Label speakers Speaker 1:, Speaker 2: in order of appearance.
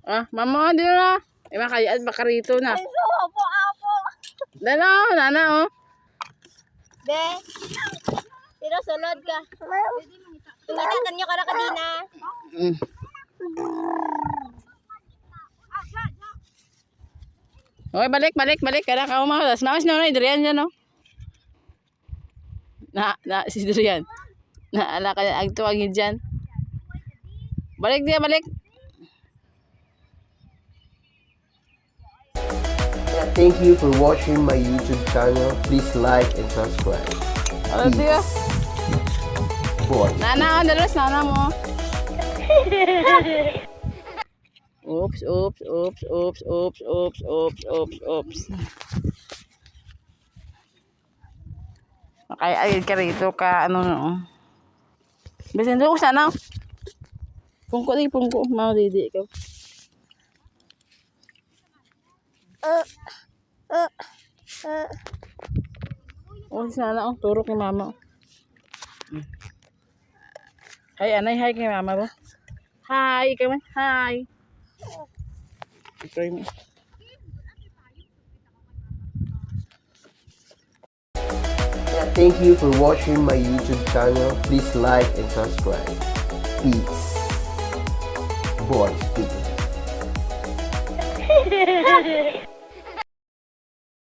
Speaker 1: Ah, mama, di na. Makayaan baka rito na.
Speaker 2: Apo.
Speaker 1: Dala, nana, oh.
Speaker 2: Be. Pero sulod ka. Tumitakan nyo ka na kadina.
Speaker 1: Mm. Okay, balik. Kaya ka umakas. Nakas na na, Adrian dyan, no? Si Adrian. Naala ka ang tuwagin dyan. Balik dia, balik.
Speaker 3: Thank you for watching my YouTube channel. Please like and subscribe.
Speaker 1: Ano dia?
Speaker 3: Boy.
Speaker 1: Nana, dalos, nana mo. Oops. Makayagid ka rito ka, ano, no. Bisin doon ko sana. Pungko. Mau didi ikaw. Oh, sana, oh. Turok ni mama. Hi, anay, hi kay mama ba? Hi, ikaw man. Hi. Ikaw mo.
Speaker 3: Thank you for watching my YouTube channel. Please like and subscribe. Peace. Boy speaking.